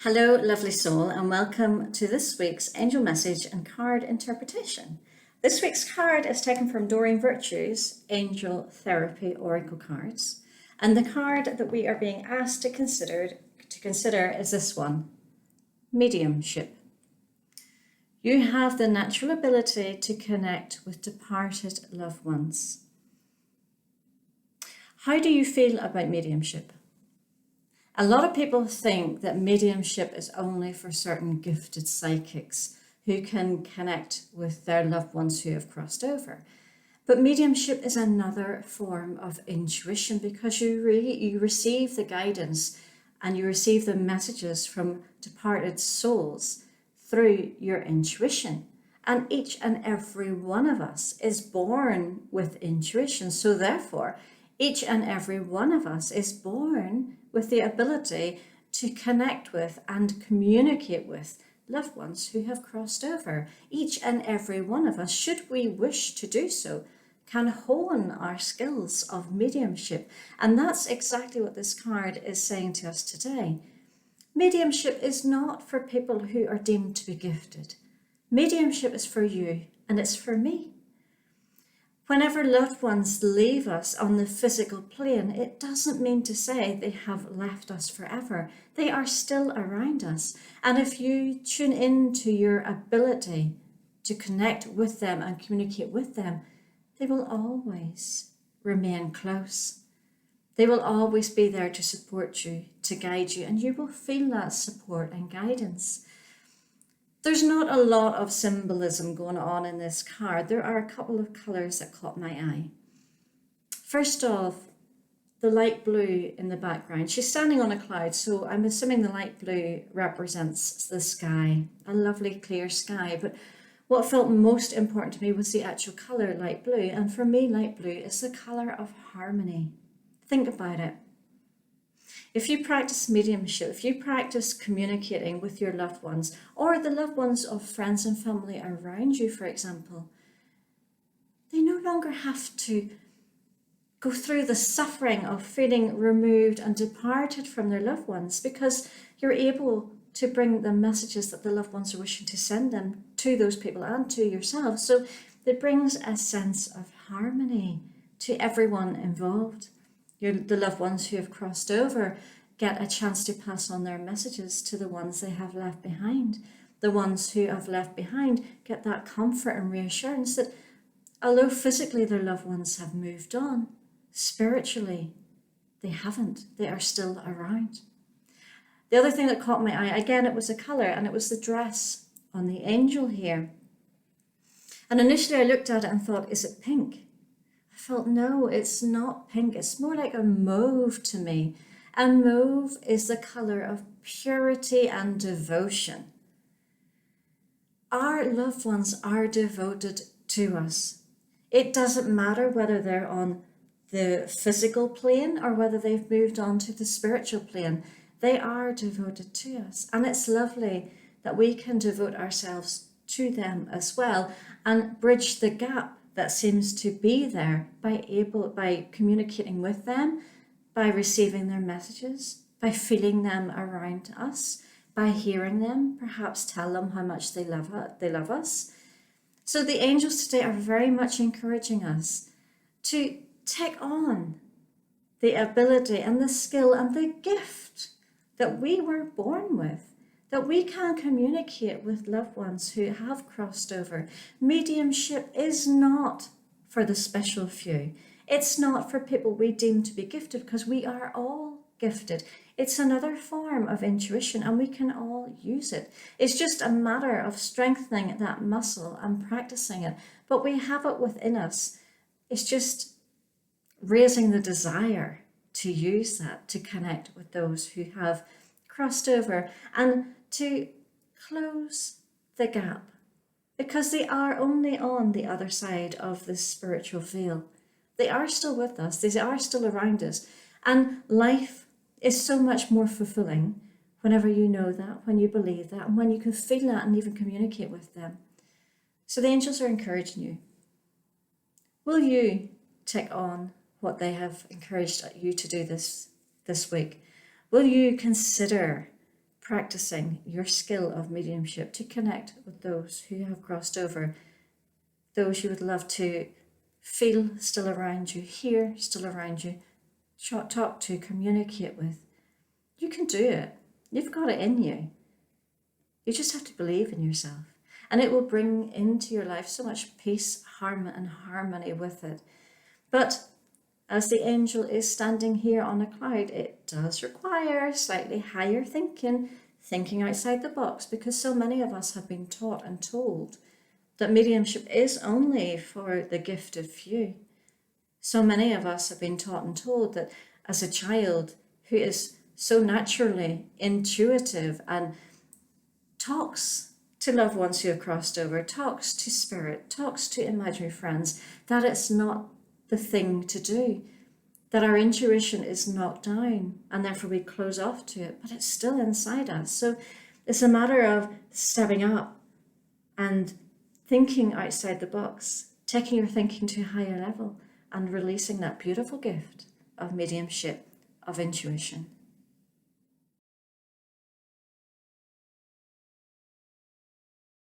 Hello, lovely soul, and welcome to this week's angel message and card interpretation. This week's card is taken from Doreen Virtue's Angel Therapy Oracle cards, and the card that we are being asked to consider is this one: mediumship. You have the natural ability to connect with departed loved ones. How do you feel about mediumship? A lot of people think that mediumship is only for certain gifted psychics who can connect with their loved ones who have crossed over. But mediumship is another form of intuition because you receive the guidance and you receive the messages from departed souls through your intuition. And each and every one of us is born with intuition. So therefore, each and every one of us is born with the ability to connect with and communicate with loved ones who have crossed over. Each and every one of us, should we wish to do so, can hone our skills of mediumship. And that's exactly what this card is saying to us today. Mediumship is not for people who are deemed to be gifted. Mediumship is for you and it's for me. Whenever loved ones leave us on the physical plane, it doesn't mean to say they have left us forever. They are still around us. And if you tune into your ability to connect with them and communicate with them, they will always remain close. They will always be there to support you, to guide you, and you will feel that support and guidance. There's not a lot of symbolism going on in this card. There are a couple of colours that caught my eye. First off, the light blue in the background. She's standing on a cloud, so I'm assuming the light blue represents the sky, a lovely clear sky. But what felt most important to me was the actual colour, light blue. And for me, light blue is the colour of harmony. Think about it. If you practice mediumship, if you practice communicating with your loved ones or the loved ones of friends and family around you, for example, they no longer have to go through the suffering of feeling removed and departed from their loved ones because you're able to bring the messages that the loved ones are wishing to send them to those people and to yourself. So it brings a sense of harmony to everyone involved. The loved ones who have crossed over get a chance to pass on their messages to the ones they have left behind. The ones who have left behind get that comfort and reassurance that although physically their loved ones have moved on, spiritually they haven't. They are still around. The other thing that caught my eye, again, it was a colour, and it was the dress on the angel here. And initially I looked at it and thought, is it pink? I felt, no, it's not pink. It's more like a mauve to me. And mauve is the colour of purity and devotion. Our loved ones are devoted to us. It doesn't matter whether they're on the physical plane or whether they've moved on to the spiritual plane. They are devoted to us. And it's lovely that we can devote ourselves to them as well and bridge the gap that seems to be there by communicating with them, by receiving their messages, by feeling them around us, by hearing them, perhaps tell them how much they love us. So the angels today are very much encouraging us to take on the ability and the skill and the gift that we were born with, that we can communicate with loved ones who have crossed over. Mediumship is not for the special few. It's not for people we deem to be gifted, because we are all gifted. It's another form of intuition and we can all use it. It's just a matter of strengthening that muscle and practicing it. But we have it within us. It's just raising the desire to use that, to connect with those who have crossed over and to close the gap, because they are only on the other side of this spiritual veil. They are still with us, they are still around us, and life is so much more fulfilling whenever you know that, when you believe that, and when you can feel that and even communicate with them. So the angels are encouraging you. Will you take on what they have encouraged you to do this week? Will you consider practicing your skill of mediumship to connect with those who have crossed over, those you would love to feel still around you, hear still around you, talk to, communicate with. You can do it. You've got it in you. You just have to believe in yourself. And it will bring into your life so much peace, and harmony with it. But as the angel is standing here on a cloud, it does require slightly higher thinking outside the box, because so many of us have been taught and told that mediumship is only for the gifted few. So many of us have been taught and told that as a child who is so naturally intuitive and talks to loved ones who have crossed over, talks to spirit, talks to imaginary friends, that it's not the thing to do, that our intuition is knocked down and therefore we close off to it, but it's still inside us. So it's a matter of stepping up and thinking outside the box, taking your thinking to a higher level and releasing that beautiful gift of mediumship, of intuition.